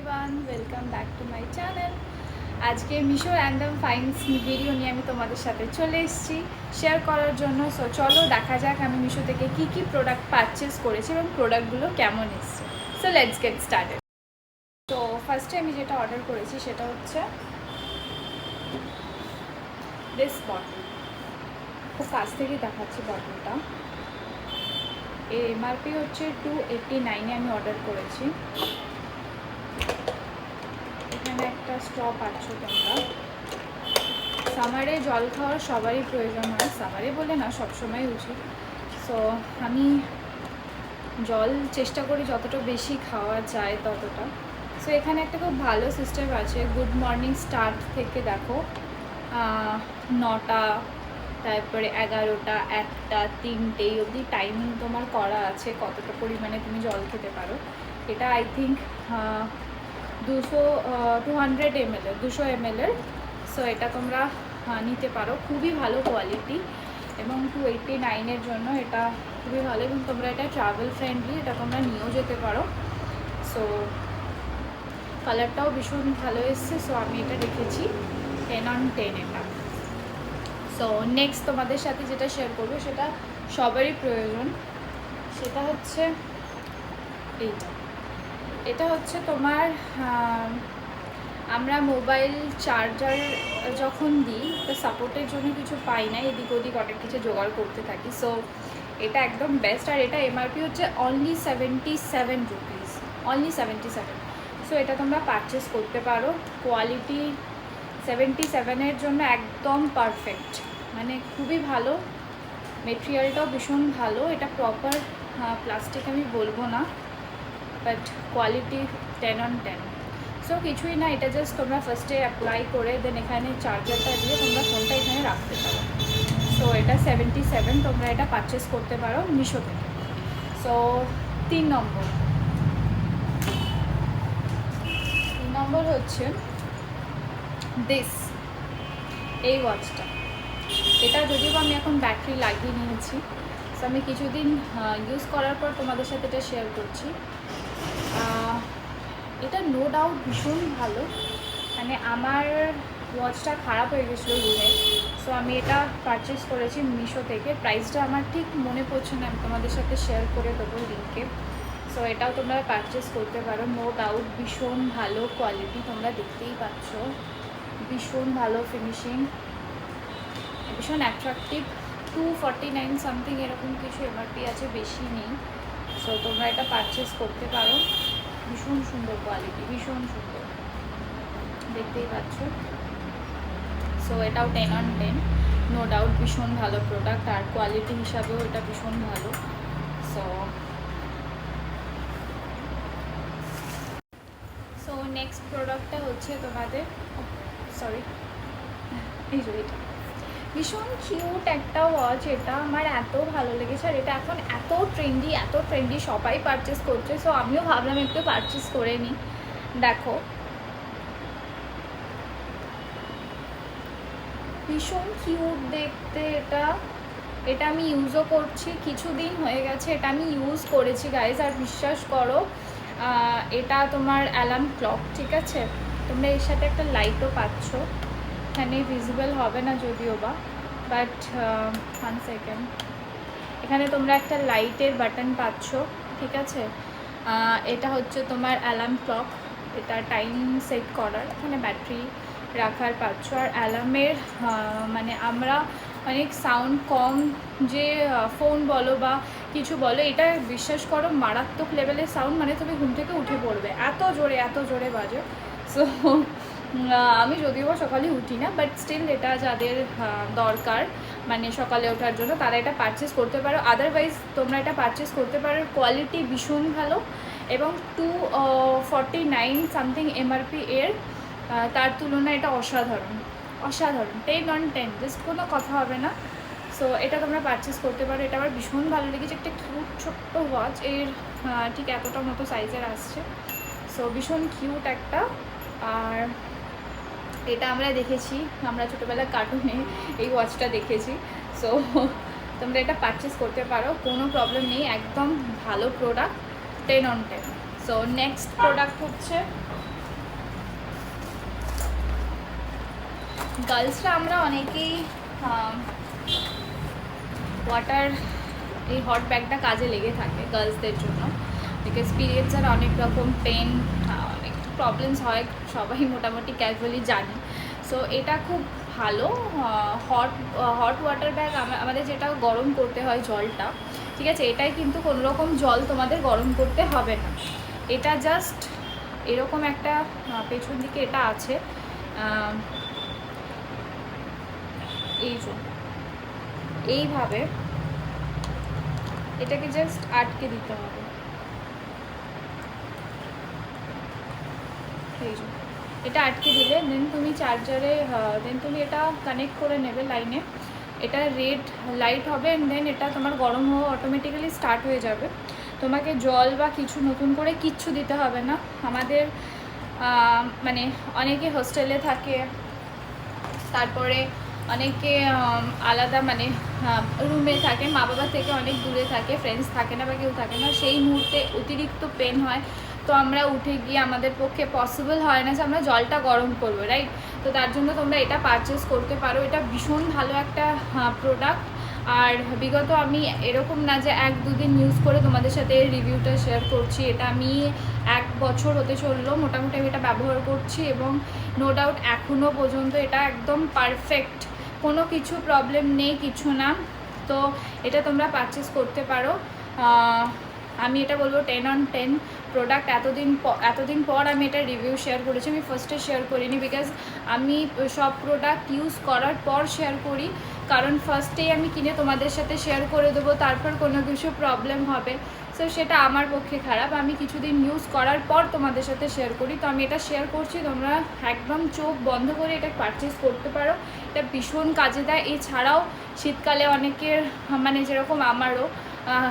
Everyone, welcome back to my channel. আজকে Meesho random finds video নিয়ে আমি তোমাদের সাথে চলে এসেছি শেয়ার করার জন্য। সো চলো দেখা যাক আমি মিশো থেকে কি প্রোডাক্ট পারচেস করেছি এবং প্রোডাক্টগুলো কেমন এসছে। So let's get started. তো ফার্স্টে আমি যেটা অর্ডার করেছি সেটা হচ্ছে দিস বটল। খুব কাছ থেকেই দেখাচ্ছি বটলটা। এর এমআরপি হচ্ছে 289 আমি অর্ডার করেছি। এখানে একটা স্ট্র পাচ্ছ তোমরা। সামারে জল খাওয়ার সবারই প্রয়োজন হয়, সামারে বলে না, সবসময় উচিত। সো আমি জল চেষ্টা করি যতটা বেশি খাওয়া যায় ততটা। সো এখানে একটা খুব ভালো সিস্টেম আছে, গুড মর্নিং স্টার্ট থেকে দেখো 9টা, তারপরে 11টা, 1টা, 3টে অবধি টাইমিং তোমার করা আছে কতটা পরিমাণে তুমি জল খেতে পারো। এটা আই থিঙ্ক 200 ml। সো এটা তোমরা নিতে পারো, খুবই ভালো কোয়ালিটি এবং 289 জন্য এটা খুবই ভালো এবং তোমরা এটা ট্রাভেল ফ্রেন্ডলি, এটা তোমরা নিয়েও যেতে পারো। সো কালারটাও ভীষণ ভালো এসছে। সো আমি এটা রেখেছি 10/10 এটা। সো নেক্সট তোমাদের সাথে যেটা শেয়ার করবো সেটা সবারই প্রয়োজন, সেটা হচ্ছে এইটা। এটা হচ্ছে তোমার আমরা মোবাইল চার্জার যখন দিই তো সাপোর্টের জন্য কিছু পাই না, এদিক ওদিক অনেক কিছু জোগাড় করতে থাকি। সো এটা একদম বেস্ট। আর এটা এমআরপি হচ্ছে অনলি 77 রুপিস, অনলি 77। সো এটা তোমরা পারচেস করতে পারো। কোয়ালিটি 77 জন্য একদম পারফেক্ট, মানে খুবই ভালো। মেটেরিয়ালটাও ভীষণ ভালো। এটা প্রপার প্লাস্টিক আমি বলবো না, বাট কোয়ালিটি 10/10। সো কিছুই না, এটা জাস্ট তোমরা ফার্স্টে অ্যাপ্লাই করে দেন এখানে চার্জারটা দিয়ে তোমরা ফোনটা এখানে রাখতে পারো। সো এটা 77, তোমরা এটা পারচেস করতে পারো মিশো থেকে। সো 3 নম্বর হচ্ছে দিস, এই ওয়াচটা। এটা যদিও আমি এখন ব্যাটারি লাগিয়ে নিয়েছি, সো আমি কিছুদিন ইউজ করার পর তোমাদের সাথে এটা শেয়ার করছি। এটা নো ডাউট ভীষণ ভালো। মানে আমার ওয়াচটা খারাপ হয়ে গেছিলো রুমে, সো আমি এটা পারচেস করেছি মিশো থেকে। প্রাইসটা আমার ঠিক মনে পড়ছে না, আমি তোমাদের সাথে শেয়ার করে দেবো লিঙ্কে। সো এটাও তোমরা পারচেস করতে পারো, নো ডাউট ভীষণ ভালো কোয়ালিটি, তোমরা দেখতেই পাচ্ছ, ভীষণ ভালো ফিনিশিং, ভীষণ অ্যাট্রাকটিভ। 249 সামথিং এরকম কিছু এমআরপি আছে, বেশি নেই। সো তোমরা এটা পারচেস করতে পারো, ভীষণ সুন্দর কোয়ালিটি, ভীষণ সুন্দর, দেখতেই পাচ্ছ। সো এটাও 10/10, নো ডাউট ভীষণ ভালো প্রোডাক্ট, আর কোয়ালিটি হিসাবেও এটা ভীষণ ভালো। সো নেক্সট প্রোডাক্টটা হচ্ছে তোমাদের, সরি, এই যে এটা ভীষণ কিউট একটা ওয়াচ। এটা আমার এত ভালো লেগেছে, আর এটা এখন এত ট্রেন্ডি, সবাই পারচেস করছে। সো আমিও ভাবলাম একটু পারচেস করে নিই। দেখো ভীষণ কিউট দেখতে এটা। এটা আমি ইউজও করছি, কিছুদিন হয়ে গেছে এটা আমি ইউজ করেছি গাইজ। আর বিশ্বাস করো, এটা তোমার অ্যালার্ম ক্লক, ঠিক আছে। তোমরা এর সাথে একটা লাইটও পাচ্ছ, এখানে ভিজিবল হবে না যদিও বা, বাট 1 সেকেন্ড, এখানে তোমরা একটা লাইটের বাটন পাচ্ছ, ঠিক আছে। এটা হচ্ছে তোমার অ্যালার্ম ক্লক, এটা টাইম সেট করার, এখানে ব্যাটারি রাখার পাচ্ছ। আর অ্যালার্মের মানে আমরা অনেক সাউন্ড কম, যে ফোন বলো বা কিছু বলো, এটা বিশ্বাস করো মারাত্মক লেভেলের সাউন্ড, মানে তুমি ঘুম থেকে উঠে পড়বে, এত জোরে বাজে। সো আমি যদিও সকালে উঠি না, বাট স্টিল এটা যাদের দরকার মানে সকালে ওঠার জন্য, তারা এটা পারচেস করতে পারো। আদারওয়াইজ তোমরা এটা পারচেস করতে পারো, কোয়ালিটি ভীষণ ভালো এবং 249 সামথিং এমআরপি এর, তার তুলনায় এটা অসাধারণ 10/10, জাস্ট কোনো কথা হবে না। সো এটা তোমরা পারচেস করতে পারো। এটা আমার ভীষণ ভালো লেগেছে, একটা কিউট ছোট্ট ওয়াচ, এর ঠিক এতটা মতো সাইজের আসছে। সো ভীষণ কিউট একটা। আর এটা আমরা দেখেছি, আমরা ছোটোবেলার কার্টুনে এই ওয়াচটা দেখেছি। সো তোমরা এটা পারচেস করতে পারো, কোনো প্রবলেম নেই, একদম ভালো প্রোডাক্ট, 10/10। সো নেক্সট প্রোডাক্ট হচ্ছে গার্লসরা আমরা অনেকেই ওয়াটার এই হট ব্যাগটা কাজে লেগে থাকে গার্লসদের জন্য, বিকজ পিরিয়ডসের অনেক রকম পেন, অনেক প্রবলেমস হয়, সবাই মোটামুটি ক্যাজুয়ালি জানি। সো এটা খুব ভালো হট ওয়াটার ব্যাগ। আমাদের যেটা গরম করতে হয় জলটা, ঠিক আছে, এটাই কিন্তু কোনো রকম জল তোমাদের গরম করতে হবে না। এটা জাস্ট এরকম একটা পেছন দিকে এটা আছে, এই যে এইভাবে এটাকে জাস্ট আটকে দিতে হবে। এই যে এটা আটকে দিলে দেন তুমি চার্জারে দেন তুমি এটা কানেক্ট করে নেবে লাইনে, এটা রেড লাইট হবে দেন এটা তোমার গরম হওয়া অটোমেটিক্যালি স্টার্ট হয়ে যাবে। তোমাকে জল বা কিছু নতুন করে কিচ্ছু দিতে হবে না। আমাদের মানে অনেকে হোস্টেলে থাকে, তারপরে অনেকে আলাদা মানে রুমে থাকে, মা বাবা থেকে অনেক দূরে থাকে, ফ্রেন্ডস থাকে না বা কেউ থাকে না, সেই মুহূর্তে অতিরিক্ত পেন হয়, তো আমরা উঠে গিয়ে আমাদের পক্ষে পসিবল হয় না যে আমরা জলটা গরম করবো, রাইট? তো তার জন্য তোমরা এটা পারচেস করতে পারো। এটা ভীষণ ভালো একটা প্রোডাক্ট। আর বিগত আমি এরকম না যে 1-2 দিন ইউজ করে তোমাদের সাথে রিভিউটা শেয়ার করছি, এটা আমি 1 বছর হতে চললো মোটামুটি আমি এটা ব্যবহার করছি, এবং নো ডাউট এখনও পর্যন্ত এটা একদম পারফেক্ট, কোনো কিছু প্রবলেম নেই, কিছু না। তো এটা তোমরা পারচেস করতে পারো। আমি এটা বলবো 10 on 10 প্রোডাক্ট। এতদিন পর আমি এটা রিভিউ শেয়ার করেছি, আমি ফার্স্টে শেয়ার করিনি, বিকজ আমি সব প্রোডাক্ট ইউজ করার পর শেয়ার করি, কারণ ফার্স্টেই আমি কিনে তোমাদের সাথে শেয়ার করে দেবো, তারপর কোনো কিছু প্রবলেম হবে, সো সেটা আমার পক্ষে খারাপ। আমি কিছুদিন ইউজ করার পর তোমাদের সাথে শেয়ার করি, তো আমি এটা শেয়ার করছি, তোমরা একদম চোখ বন্ধ করে এটা পারচেস করতে পারো। এটা ভীষণ কাজে দেয়। এছাড়াও শীতকালে অনেকের মানে যেরকম আমারও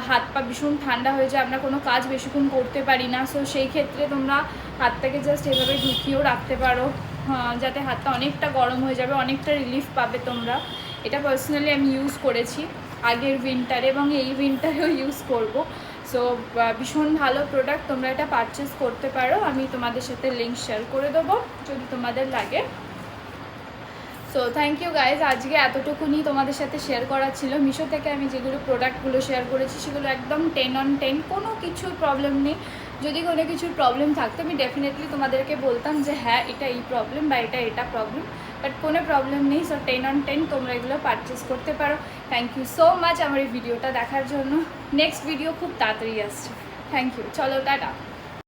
হাত পা ভীষণ ঠান্ডা হয়ে যায়, আমরা কোনো কাজ বেশিক্ষণ করতে পারি না, সো সেই ক্ষেত্রে তোমরা হাতটাকে জাস্ট এভাবে ঢুকিয়েও রাখতে পারো, যাতে হাতটা অনেকটা গরম হয়ে যাবে, অনেকটা রিলিফ পাবে তোমরা। এটা পার্সোনালি আমি ইউজ করেছি আগের উইন্টারে এবং এই উইন্টারেও ইউজ করব। সো ভীষণ ভালো প্রোডাক্ট, তোমরা এটা পারচেস করতে পারো। আমি তোমাদের সাথে লিঙ্ক শেয়ার করে দেবো যদি তোমাদের লাগে। সো থ্যাংক ইউ গাইজ, আজকে এতটুকুনি তোমাদের সাথে শেয়ার করা ছিল। মিশো থেকে আমি যেগুলো প্রোডাক্টগুলো শেয়ার করেছি সেগুলো একদম 10 on 10, কোনো কিছুর প্রবলেম নেই। যদি কোনো কিছুর প্রবলেম থাকতো আমি ডেফিনেটলি তোমাদেরকে বলতাম যে হ্যাঁ এটা এই প্রবলেম বা এটা প্রবলেম, বাট কোনো প্রবলেম নেই। সো 10 on 10 তোমরা এগুলো পারচেস করতে পারো। থ্যাংক ইউ সো মাচ আমার এই ভিডিওটা দেখার জন্য। নেক্সট ভিডিও খুব তাড়াতাড়ি আসছে। থ্যাংক ইউ, চলো টাটা।